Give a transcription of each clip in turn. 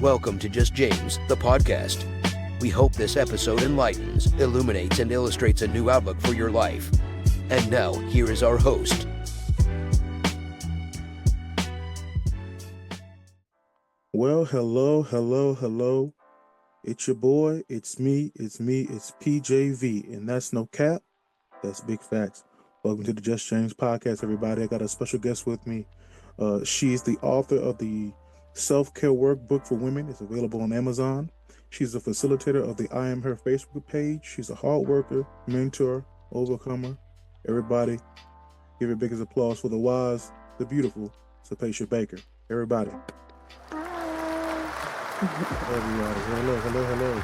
Welcome to Just James, the podcast. We hope this episode enlightens, illuminates, and illustrates a new outlook for your life. And now, here is our host. Well, hello. It's your boy, it's me, it's PJV, and that's no cap, that's big facts. Welcome to the Just James podcast, everybody. I got a special guest with me. She's the author of the Self-Care Workbook for Women. It's available on Amazon. She's a facilitator of the I Am Her Facebook page. She's a hard worker, mentor, overcomer. Everybody, give her biggest applause for the wise, the beautiful Sepeshia Baker. Everybody. Everybody, hello.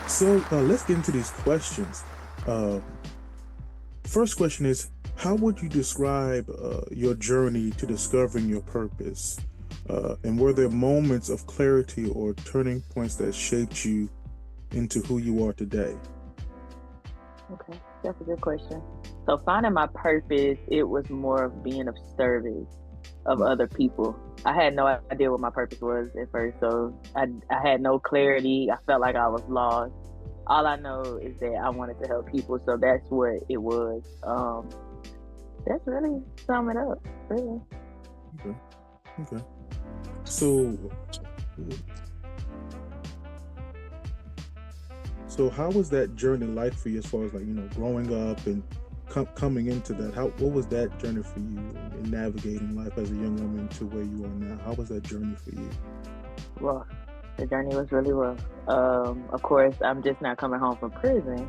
So let's get into these questions. First question is, how would you describe your journey to discovering your purpose? And were there moments of clarity or turning points that shaped you into who you are today? Okay, that's a good question. So finding my purpose, it was more of being of service of other people. I had no idea what my purpose was at first, so I had no clarity. I felt like I was lost. All I know is that I wanted to help people, so that's what it was. That's really sum it up, really. Okay. So how was that journey like for you as far as growing up and coming into that? What was that journey for you in navigating life as a young woman to where you are now? How was that journey for you? Well, the journey was really rough. Of course, I'm just not coming home from prison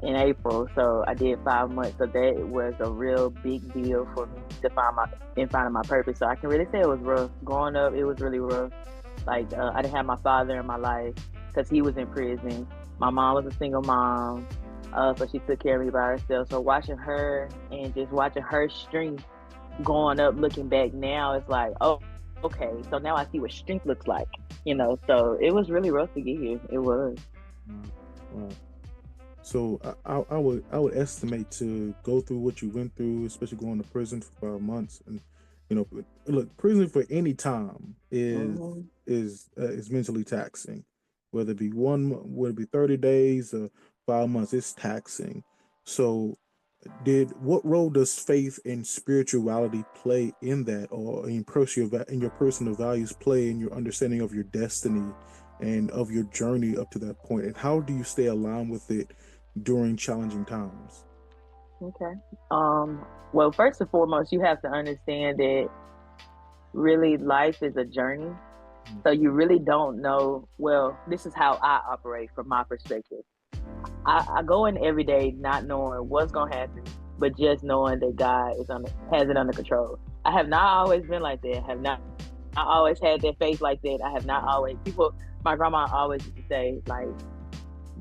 in April, so I did 5 months. So that was a real big deal for me to finding my purpose. So I can really say it was rough. Growing up, it was really rough. I didn't have my father in my life because he was in prison. My mom was a single mom, so she took care of me by herself. So watching her and just watching her strength going up, looking back now, it's like, oh, okay, so now I see what strength looks like, so it was really rough to get here. It was. Wow. So I would estimate to go through what you went through, especially going to prison for 5 months, and look, prison for any time is mentally taxing, whether it be 30 days or 5 months, it's taxing. So what role does faith and spirituality play in that, or in your personal values play in your understanding of your destiny and of your journey up to that point? And how do you stay aligned with it during challenging times? Okay. Well, first and foremost, you have to understand that really life is a journey. So you really don't know. Well, this is how I operate from my perspective. I go in every day not knowing what's going to happen, but just knowing that God has it under control. I have not always been like that. I always had that faith like that. I have not always. My grandma always used to say,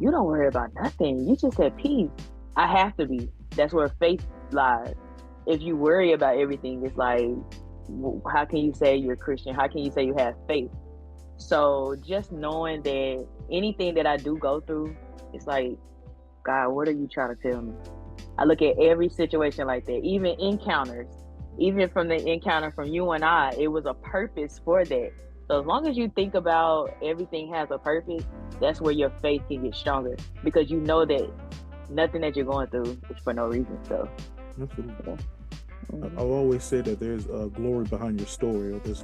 you don't worry about nothing. You just have peace. I have to be. That's where faith lies. If you worry about everything, it's like, how can you say you're Christian? How can you say you have faith? So just knowing that anything that I do go through, it's like, God, what are you trying to tell me? I look at every situation like that, even encounters, even from the encounter from you and I, it was a purpose for that. So as long as you think about everything has a purpose, that's where your faith can get stronger, because you know that nothing that you're going through is for no reason. So absolutely. Yeah. I'll always say that there's glory behind your story, or there's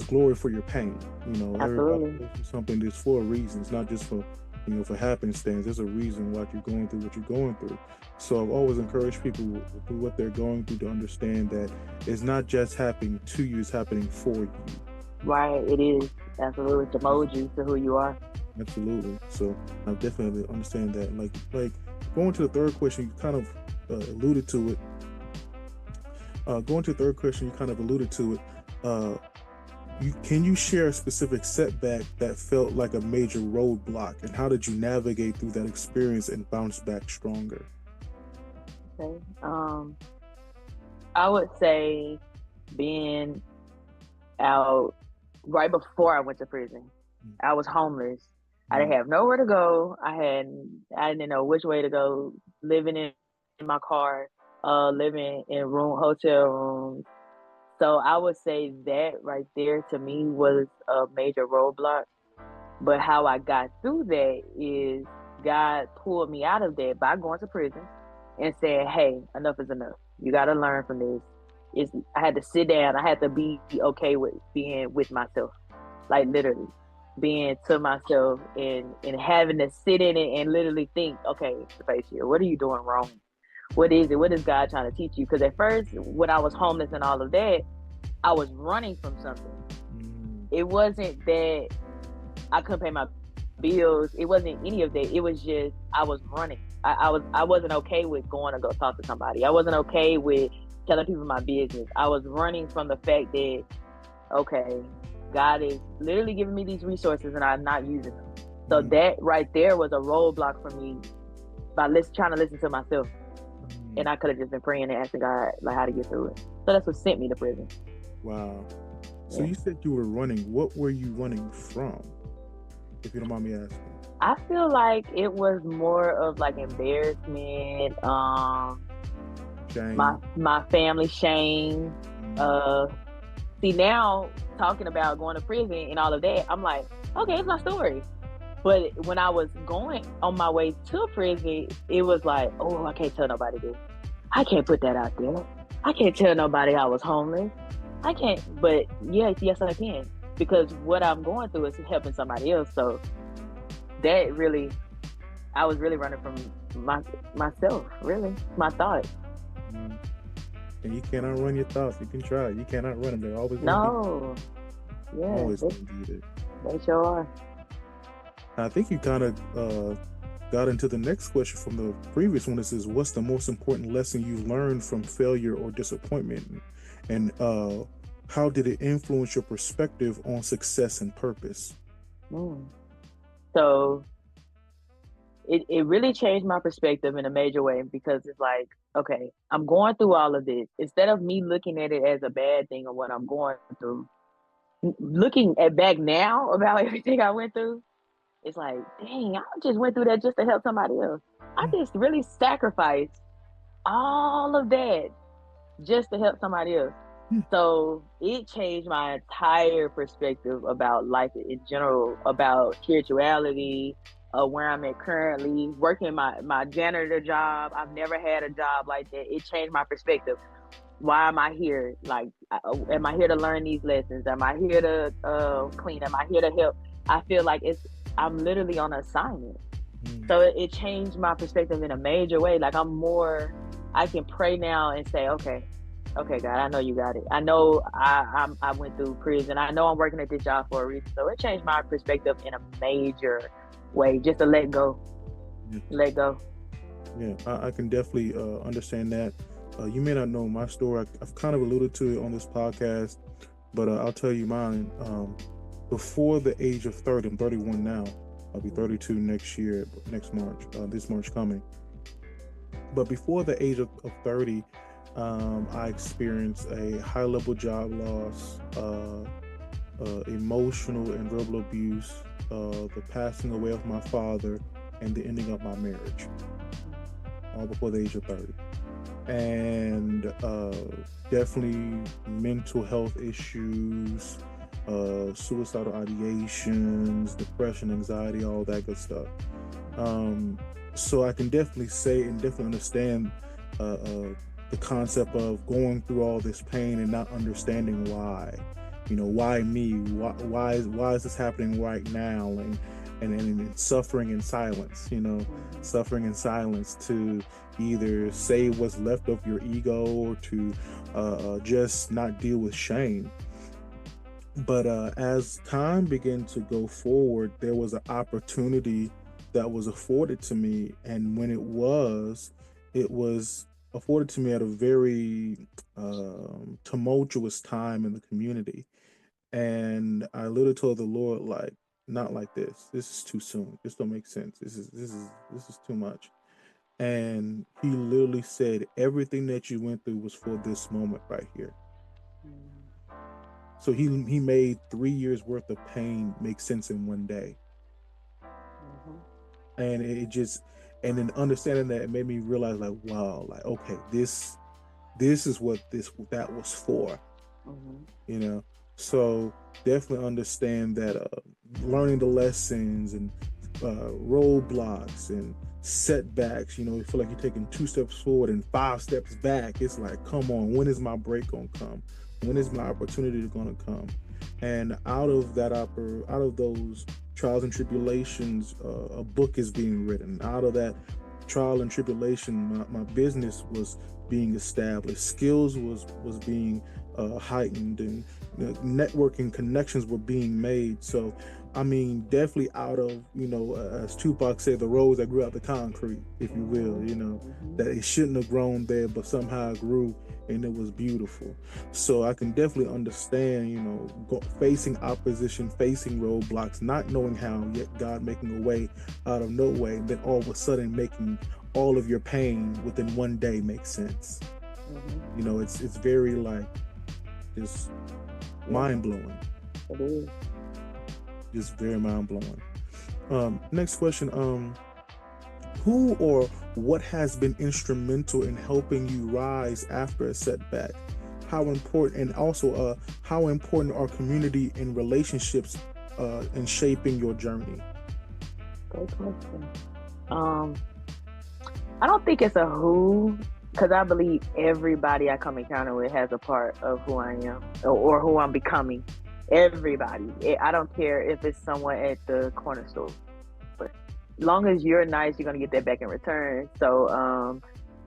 glory for your pain. Everybody goes through something that's for a reason. It's not just for happenstance. There's a reason why you're going through what you're going through. So I've always encouraged people through what they're going through to understand that it's not just happening to you, it's happening for you. Right, it is. Absolutely, to mold you to who you are. Absolutely. So I definitely understand that. Like going to the third question, you kind of alluded to it. Can you share a specific setback that felt like a major roadblock, and how did you navigate through that experience and bounce back stronger? Okay. I would say being out right before I went to prison. I was homeless. I didn't have nowhere to go. I didn't know which way to go, living in my car, living in hotel rooms, So I would say that right there to me was a major roadblock. But how I got through that is God pulled me out of that by going to prison and said, "Hey, enough is enough. You got to learn from this." I had to sit down. I had to be okay with being with myself, like literally being to myself and having to sit in it and literally think, "Okay, Sepeshia, what are you doing wrong? What is it? What is God trying to teach you?" Because at first, when I was homeless and all of that, I was running from something. It wasn't that I couldn't pay my bills. It wasn't any of that. It was just I was running. I wasn't okay with going to go talk to somebody. I wasn't okay with telling people my business. I was running from the fact that, okay, God is literally giving me these resources and I'm not using them. So that right there was a roadblock for me by trying to listen to myself. And I could have just been praying and asking God like how to get through it. So that's what sent me to prison. Wow. So you said you were running. What were you running from, if you don't mind me asking? I feel like it was more of like embarrassment, shame. my family shame. See, now talking about going to prison and all of that, I'm like, okay, it's my story. But when I was going on my way to prison, it was like, oh, I can't tell nobody this. I can't put that out there. I can't tell nobody I was homeless. I can't. But yes, I can. Because what I'm going through is helping somebody else. So that really, I was really running from myself, really, my thoughts. And you cannot run your thoughts. You can try. You cannot run them. They're always no. Yeah, always going to be there. They sure are. I think you kind of got into the next question from the previous one. It says, what's the most important lesson you learned from failure or disappointment? And how did it influence your perspective on success and purpose? So it really changed my perspective in a major way, because it's like, okay, I'm going through all of this. Instead of me looking at it as a bad thing or what I'm going through, looking at back now about everything I went through, it's like, dang, I just went through that just to help somebody else. I just really sacrificed all of that just to help somebody else. So it changed my entire perspective about life in general, about spirituality, where I'm at currently, working my janitor job. I've never had a job like that. It changed my perspective. Why am I here? Like, am I here to learn these lessons? Am I here to clean? Am I here to help? I feel like I'm literally on assignment. So it changed my perspective in a major way. Like I can pray now and say, okay, God, I know you got it. I know I went through prison. I know I'm working at this job for a reason. So it changed my perspective in a major way, just to let go. Let go. Yeah, I can definitely understand that. You may not know my story. I've kind of alluded to it on this podcast, but I'll tell you mine. Before the age of 30, I'm 31 now. I'll be 32 next March, this March coming. But before the age of 30, I experienced a high-level job loss, emotional and verbal abuse, the passing away of my father, and the ending of my marriage, all before the age of 30. And definitely mental health issues, suicidal ideations, depression, anxiety, all that good stuff. So I can definitely say and definitely understand the concept of going through all this pain and not understanding why. Why me? Why is this happening right now? And suffering in silence. Suffering in silence to either say what's left of your ego or to just not deal with shame. But as time began to go forward, there was an opportunity that was afforded to me, and when it was afforded to me at a very tumultuous time in the community. And I literally told the Lord, like, not like this. This is too soon. This don't make sense. This is too much. And he literally said, everything that you went through was for this moment right here. So he made 3 years worth of pain make sense in one day. And and then understanding that, it made me realize, like, wow, like, okay, this is what that was for. You know, so definitely understand that learning the lessons and roadblocks and setbacks, you know, you feel like you're taking 2 steps forward and 5 steps back. It's like, come on, when is my break gonna come? When is my opportunity gonna come? And out of those trials and tribulations, a book is being written. Out of that trial and tribulation, my business was being established, skills was being heightened, and networking connections were being made. So I mean, definitely out of, as Tupac said, the roads that grew out the concrete, if you will, that it shouldn't have grown there, but somehow it grew and it was beautiful. So I can definitely understand, facing opposition, facing roadblocks, not knowing how, yet God making a way out of no way, and then all of a sudden making all of your pain within one day make sense. It's very just mind-blowing. It is. Just very mind-blowing. Next question. Who or what has been instrumental in helping you rise after a setback? How important, and also how important are community and relationships in shaping your journey? Great question. I don't think it's a who, because I believe everybody I come encounter with has a part of who I am or who I'm becoming. Everybody. I don't care if it's someone at the corner store. But as long as you're nice, you're going to get that back in return. So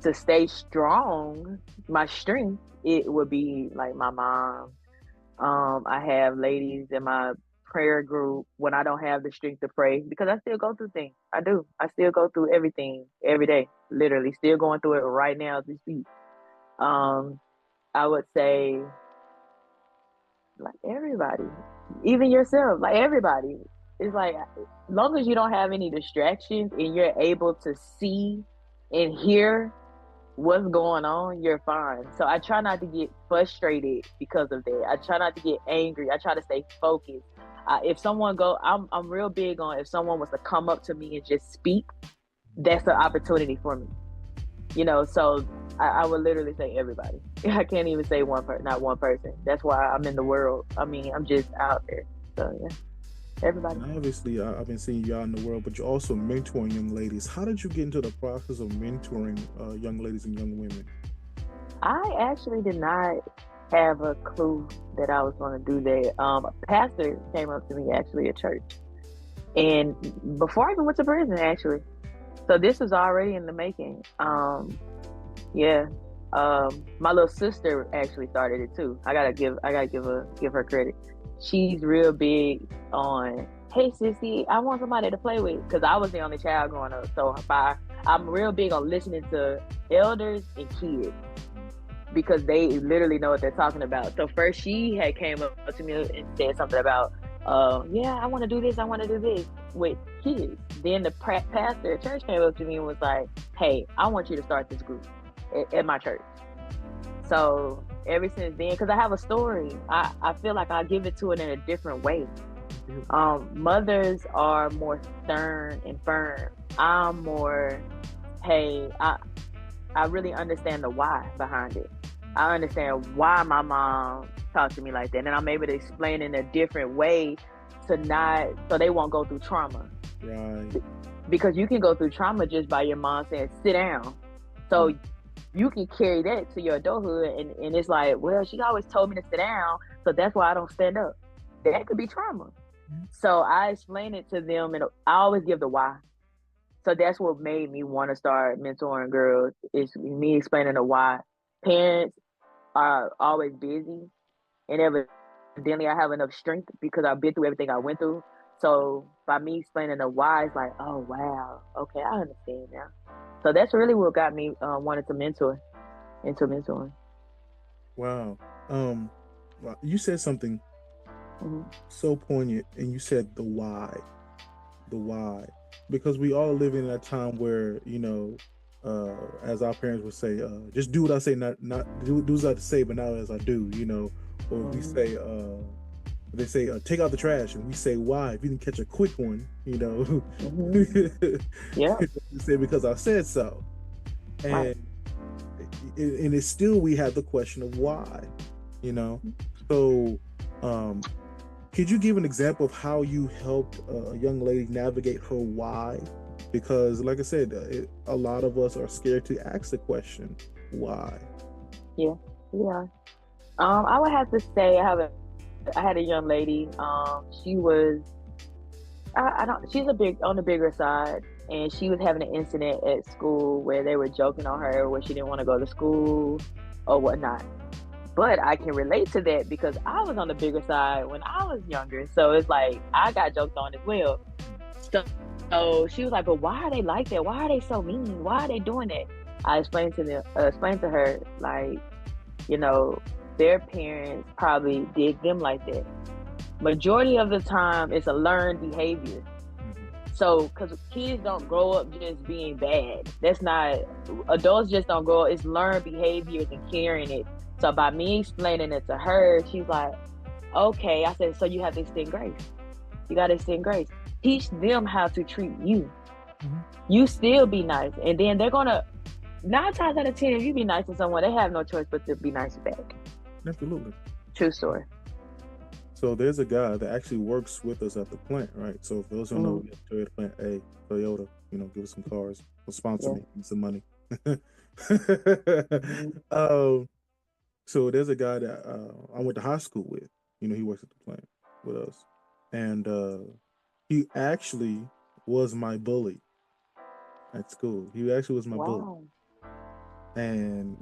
to stay strong, my strength, it would be like my mom. I have ladies in my prayer group when I don't have the strength to pray, because I still go through things. I do. I still go through everything every day, literally. Still going through it right now as we speak. I would say, like, everybody, even yourself, like everybody. It's like, as long as you don't have any distractions and you're able to see and hear what's going on, you're fine. So I try not to get frustrated because of that. I try not to get angry. I try to stay focused. If someone I'm real big on, if someone was to come up to me and just speak, that's an opportunity for me. So I would literally say everybody. I can't even say not one person. That's why I'm in the world. I mean, I'm just out there. So yeah, everybody. And obviously, I've been seeing you out in the world, but you're also mentoring young ladies. How did you get into the process of mentoring young ladies and young women? I actually did not have a clue that I was going to do that. A pastor came up to me actually at church, and before I even went to prison, actually. So this was already in the making. My little sister actually started it too. I gotta give her credit. She's real big on, hey sissy, I want somebody to play with, because I was the only child growing up. So I'm real big on listening to elders and kids, because they literally know what they're talking about. So first she had came up to me and said something about, I want to do this with kids. Then the pastor at church came up to me and was like, hey, I want you to start this group at my church. So ever since then, because I have a story, I feel like I give it to it in a different way. Mothers are more stern and firm. I'm more, hey, I really understand the why behind it. I understand why my mom talked to me like that, and I'm able to explain in a different way so they won't go through trauma. Right. Because you can go through trauma just by your mom saying, sit down. So you can carry that to your adulthood, and it's like, well, she always told me to sit down, so that's why I don't stand up. That could be trauma. So I explain it to them, and I always give the why. So that's what made me want to start mentoring girls, is me explaining the why. Parents are always busy, and evidently I have enough strength because I've been through everything I went through. So by me explaining the why, it's like, oh wow, okay, I understand now. So that's really what got me wanted to mentoring. Wow. You said something so poignant, and you said the why, because we all live in a time where, as our parents would say, just do what I say, not do as I say, but not as I do, or we say, they say, take out the trash, and we say, why? If you didn't catch a quick one, Yeah. You say, because I said so. And Right. And it's still, we have the question of why, So, could you give an example of how you helped a young lady navigate her why? Because, like I said, a lot of us are scared to ask the question, why? Yeah, yeah. I would have to say I had a young lady. She was I don't. She's on the bigger side, and she was having an incident at school where they were joking on her, where she didn't want to go to school or whatnot. But I can relate to that because I was on the bigger side when I was younger. So it's like I got joked on as well. So, so she was like, "But why are they like that? Why are they so mean? Why are they doing that?" I explained to her, like, you know, their parents probably did them like that. Majority of the time, it's a learned behavior. So, because kids don't grow up just being bad. That's not, adults just don't grow up. It's learned behaviors and carrying it. So, by me explaining it to her, she's like, okay. I said, so you have to extend grace. You got to extend grace. Teach them how to treat you. You still be nice. And then they're going to, 9 times out of 10, if you be nice to someone, they have no choice but to be nice back. Absolutely. True story. So there's a guy that actually works with us at the plant, right? So for those who know, we have Toyota plant A, Toyota, give us some cars, or sponsor me, give some money. So there's a guy that I went to high school with. He works at the plant with us, and he actually was my bully at school. He actually was my bully, and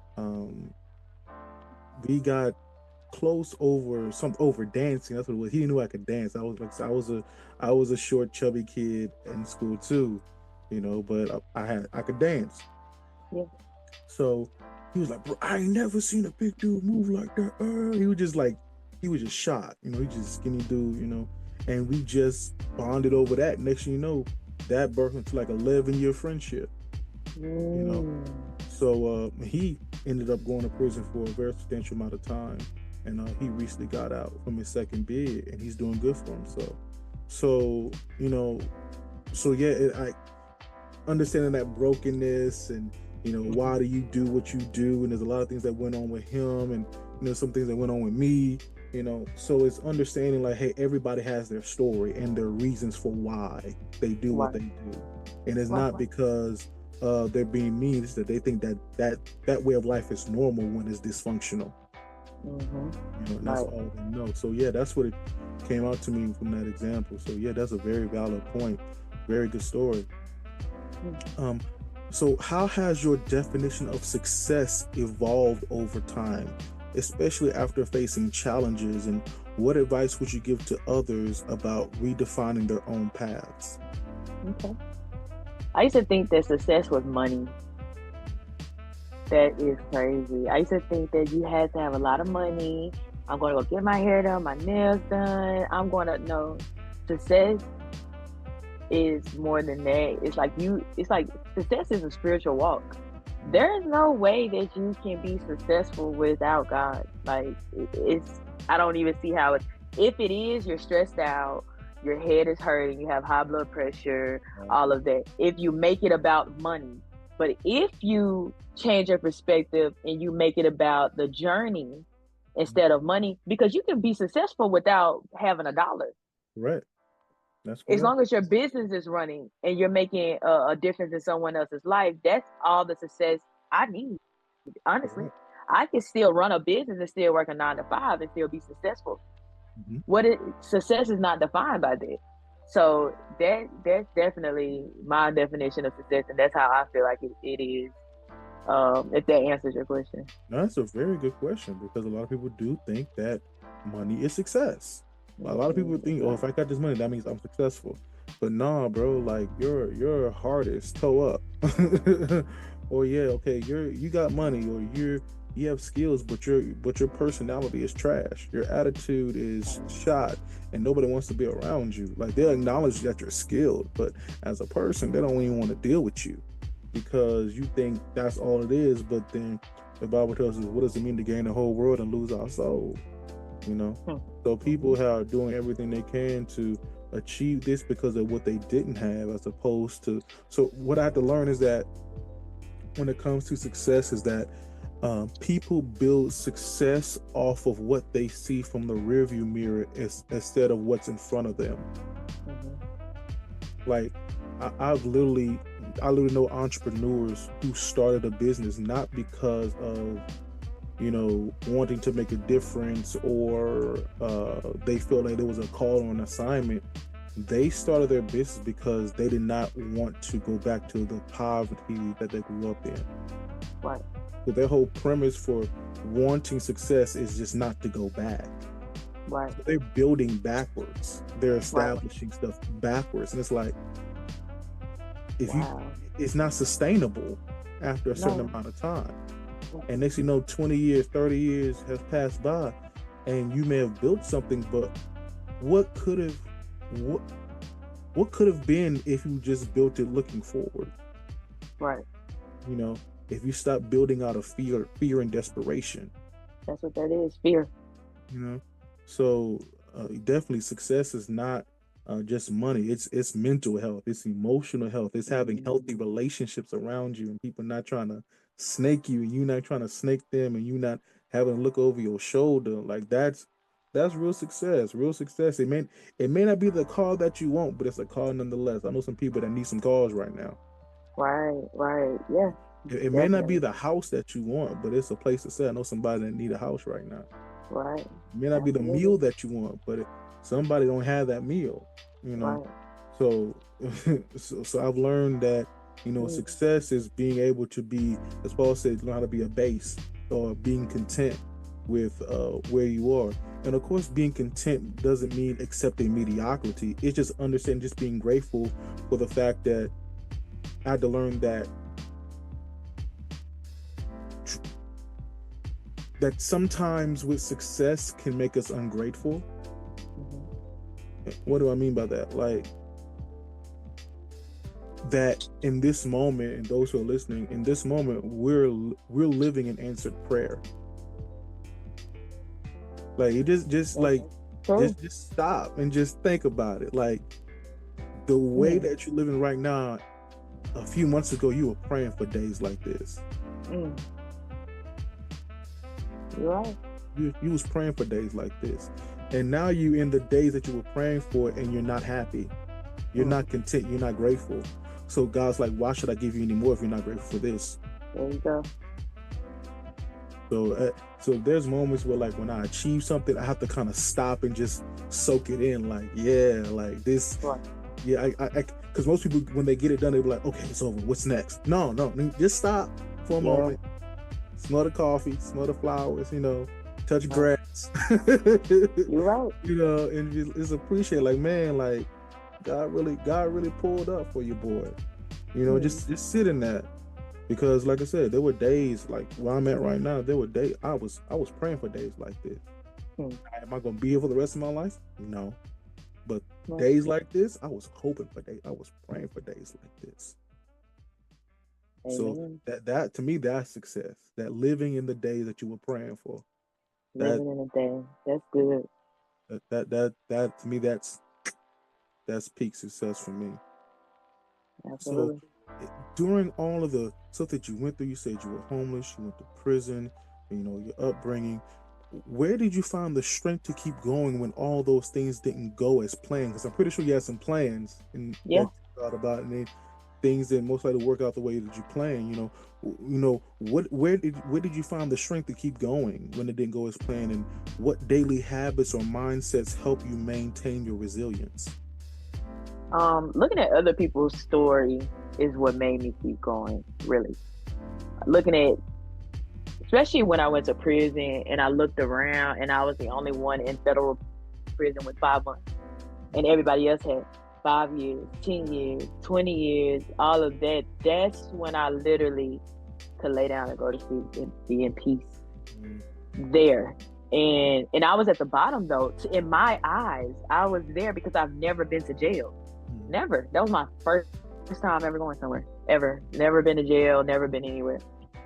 we got close over dancing. That's what it was. He knew I could dance. I was a short, chubby kid in school too, but I could dance. Yeah. So he was like, "Bro, I ain't never seen a big dude move like that." He was just shot. He just skinny dude. And we just bonded over that. Next thing you know, that birthed into like 11-year friendship. So he ended up going to prison for a very substantial amount of time. And he recently got out from his second bid, and he's doing good for himself. So I understanding that brokenness, and why do you do what you do, and there's a lot of things that went on with him, and some things that went on with me. So it's understanding like, hey, everybody has their story and their reasons for why they do what they do, and it's not because they're being mean. It's that they think that way of life is normal when it's dysfunctional. And that's all they know. So that's what it came out to me from that example. So that's a very valid point. Very good story. So how has your definition of success evolved over time, especially after facing challenges, and what advice would you give to others about redefining their own paths? Okay. I used to think that success was money. That is crazy. I used to think that you had to have a lot of money. I'm going to go get my hair done, my nails done. No, success is more than that. It's like success is a spiritual walk. There is no way that you can be successful without God. Like, I don't even see how if it is, you're stressed out, your head is hurting, you have high blood pressure, all of that. If you make it about money. But if you change your perspective and you make it about the journey instead of money, because you can be successful without having a dollar. Right. That's correct. As long as your business is running and you're making a difference in someone else's life, that's all the success I need. Honestly, I can still run a business and still work a 9 to 5 and still be successful. Success is not defined by that. So that's definitely my definition of success, and that's how I feel like it is. If that answers your question. No, that's a very good question, because a lot of people do think that money is success. A lot of people think, if I got this money, that means I'm successful. But nah, bro, like your heart is toe up. Or you got money, or you have skills, but your personality is trash. Your attitude is shot, and nobody wants to be around you. Like, they'll acknowledge that you're skilled, but as a person, they don't even want to deal with you, because you think that's all it is. But then the Bible tells us, what does it mean to gain the whole world and lose our soul? So people are doing everything they can to achieve this because of what they didn't have, as opposed to. So what I have to learn is that when it comes to success, is that People build success off of what they see from the rearview mirror instead of what's in front of them. Like I literally know entrepreneurs who started a business not because of wanting to make a difference or they felt like there was a call or an assignment. They started their business because they did not want to go back to the poverty that they grew up in. Right. So their whole premise for wanting success is just not to go back. Right. So they're building backwards. They're establishing stuff backwards. And it's like, it's not sustainable after a certain amount of time. And next 20 years, 30 years has passed by and you may have built something, but what could have been if you just built it looking forward? Right. If you stop building out of fear and desperation. That's what that is, fear. So definitely success is not just money. It's mental health. It's emotional health. It's having healthy relationships around you and people not trying to snake you and you not trying to snake them and you not having to look over your shoulder. Like that's real success. Real success. It may not be the car that you want, but it's a car nonetheless. I know some people that need some cars right now. Right. Yeah. It may not be the house that you want, but it's a place to stay. I know somebody that need a house right now. Right. It may not be the meal that you want, but somebody don't have that meal. Right. So I've learned that success is being able to be, as Paul said, learn how to be a base or being content with where you are. And of course, being content doesn't mean accepting mediocrity. It's just understanding, just being grateful for the fact that I had to learn that sometimes with success can make us ungrateful. What do I mean by that? Like that in this moment, and those who are listening, in this moment, we're living an answered prayer. Like you just stop and just think about it. Like the way that you're living right now, a few months ago, you were praying for days like this. You're right. You was praying for days like this. And now you in the days that you were praying for and you're not happy. You're not content. You're not grateful. So God's like, why should I give you any more if you're not grateful for this? There you go. So there's moments where like when I achieve something, I have to kind of stop and just soak it in. Like, like this. Right. Yeah, because most people, when they get it done, they be like, okay, it's over. What's next? No, just stop for a moment. Smell the coffee, smell the flowers, touch grass. You're right. And just appreciate, like, man, like God really pulled up for your boy. Just sit in that. Because like I said, there were days like where I'm at right now, there were days I was praying for days like this. Am I gonna be here for the rest of my life? No. But days like this, I was hoping for days. I was praying for days like this. Amen. So that to me, that's success. That living in the days that you were praying for. Living in the day. That's good. That to me, that's peak success for me. Absolutely. So during all of the stuff that you went through, you said you were homeless, you went to prison, your upbringing. Where did you find the strength to keep going when all those things didn't go as planned? Because I'm pretty sure you had some plans and that you thought about, and then things that most likely work out the way that you plan. Where did you find the strength to keep going when it didn't go as planned, and what daily habits or mindsets help you maintain your resilience? Looking at other people's story is what made me keep going, really. Looking at, especially when I went to prison and I looked around and I was the only one in federal prison with 5 months. And everybody else had 5 years, 10 years, 20 years, all of that. That's when I literally could lay down and go to sleep and be in peace there. And I was at the bottom though. In my eyes, I was there because I've never been to jail. Never. That was my first time ever going somewhere. Ever. Never been to jail, never been anywhere.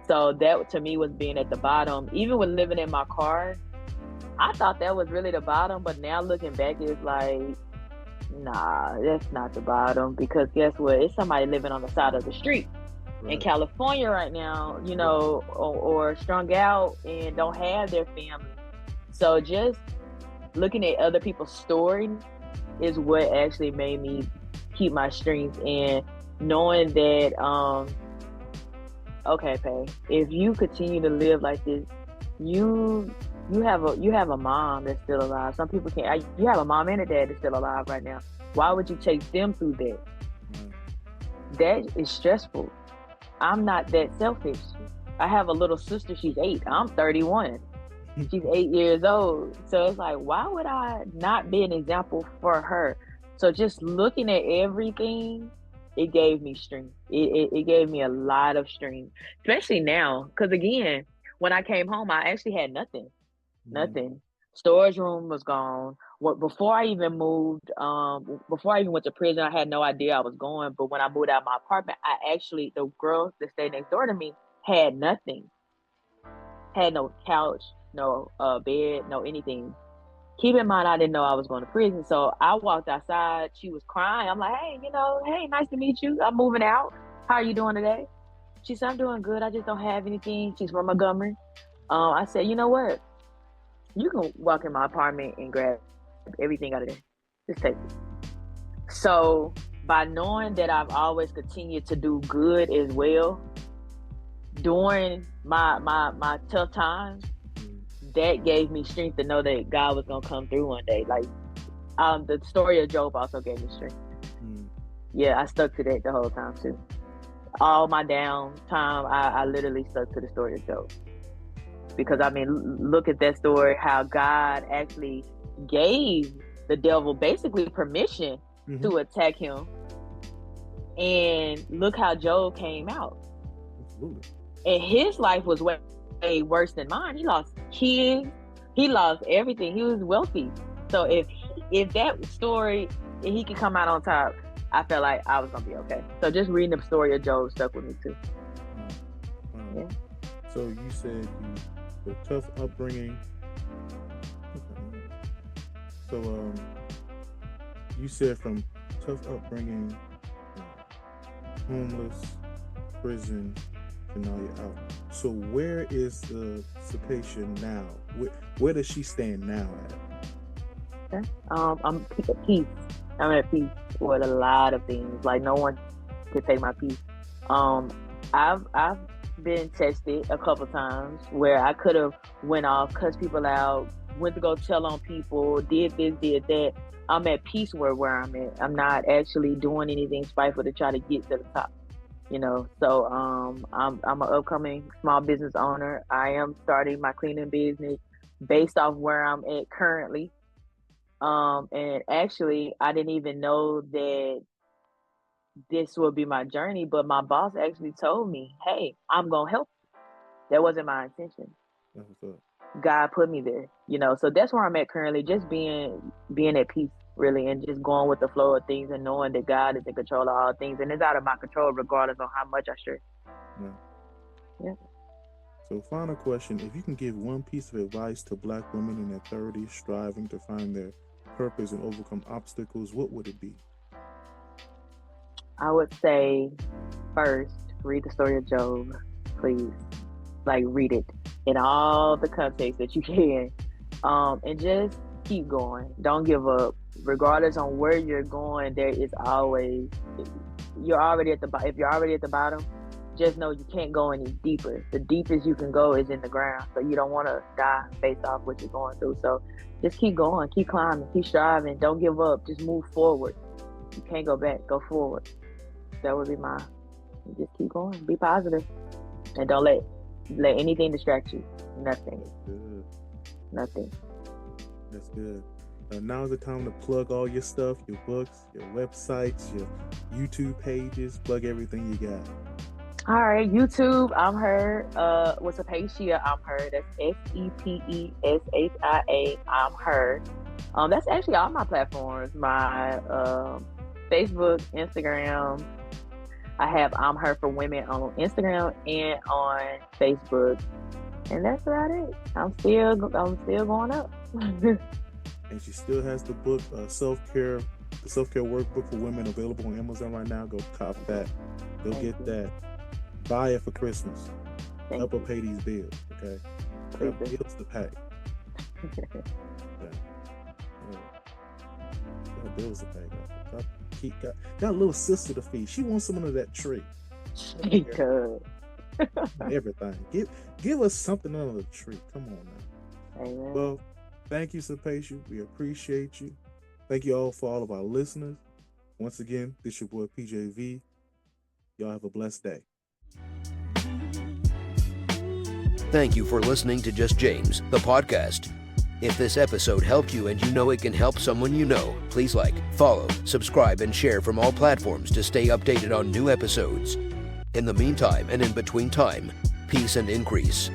So that to me was being at the bottom. Even with living in my car, I thought that was really the bottom, but now looking back, it's like, nah, that's not the bottom, because guess what? It's somebody living on the side of the street in California right now, you know, or strung out and don't have their family. So just looking at other people's story is what actually made me keep my strength, and knowing that okay, Pay, if you continue to live like this, you have a mom that's still alive. Some people can't. You have a mom and a dad that's still alive right now. Why would you take them through that? That is stressful. I'm not that selfish. I have a little sister. She's 8. I'm 31. She's 8 years old. So it's like, why would I not be an example for her? So just looking at everything, it gave me strength. It gave me a lot of strength, especially now. Because again, when I came home, I actually had nothing. Nothing. Storage room was gone. Before I even moved, before I even went to prison, I had no idea I was going. But when I moved out of my apartment, the girl that stayed next door to me had nothing. Had no couch, no bed, no anything. Keep in mind, I didn't know I was going to prison. So I walked outside. She was crying. I'm like, hey, hey, nice to meet you. I'm moving out. How are you doing today? She said, I'm doing good. I just don't have anything. She's from Montgomery. I said, you know what? You can walk in my apartment and grab everything out of there. Just take it. So by knowing that I've always continued to do good as well, during my tough times, that gave me strength to know that God was gonna come through one day. Like the story of Job also gave me strength. Yeah, I stuck to that the whole time too. All my down time, I literally stuck to the story of Job. Because I mean, look at that story, how God actually gave the devil basically permission to attack him. And look how Job came out. Absolutely. And his life was way worse than mine. He lost kids. He lost everything. He was wealthy. So if that story, if he could come out on top, I felt like I was going to be okay. So just reading the story of Job stuck with me too. Yeah. So you said the tough upbringing. So you said from tough upbringing, homeless, prison, and now you're out. So where is the Sepeshia now? Where does she stand now at? Okay. I'm at peace. I'm at peace with a lot of things. Like no one could take my peace. I've been tested a couple times where I could have went off, cussed people out, went to go tell on people, did this, did that. I'm at peace where I'm at. I'm not actually doing anything spiteful to try to get to the top. So I'm an upcoming small business owner. I am starting my cleaning business based off where I'm at currently. And actually, I didn't even know that this would be my journey, but my boss actually told me, hey, I'm going to help you. That wasn't my intention. That's what's up. God put me there, so that's where I'm at currently, just being at peace, really, and just going with the flow of things and knowing that God is in control of all things, and it's out of my control regardless of how much I stress. Yeah. So final question, if you can give one piece of advice to Black women in their 30s striving to find their purpose and overcome obstacles, what would it be? I would say, first, read the story of Job, please. Like, read it in all the context that you can, and just keep going. Don't give up. Regardless on where you're going, there is always, if you're already at the bottom, just know you can't go any deeper. The deepest you can go is in the ground, so you don't want to die based off what you're going through. So just keep going, keep climbing, keep striving. Don't give up. Just move forward. You can't go back. Go forward. That would be just keep going. Be positive, and don't let anything distract you. Nothing. Good. Nothing. That's good. Now's the time to plug all your stuff, your books, your websites, your YouTube pages. Plug everything you got. All right, YouTube, I'm her. With Sepeshia, I'm her. That's Sepeshia, I'm her. That's actually all my platforms. My Facebook, Instagram. I have I'm Her for Women on Instagram and on Facebook, and that's about it. I'm still going up. And she still has the book, the self-care workbook for women, available on Amazon right now. Go cop that. Go get that. Buy it for Christmas. Thank Help her you. pay these bills, okay? Please Got do. bills to pay. Got bills to pay. Got a little sister to feed. She wants some of that tree. She could. Everything. Give us something under the tree. Come on now. Amen. Well, thank you, Sepeshia. We appreciate you. Thank you all for all of our listeners. Once again, this your boy PJV. Y'all have a blessed day. Thank you for listening to Just James, the podcast. If this episode helped you and you know it can help someone you know, please like, follow, subscribe, and share from all platforms to stay updated on new episodes. In the meantime and in between time, peace and increase.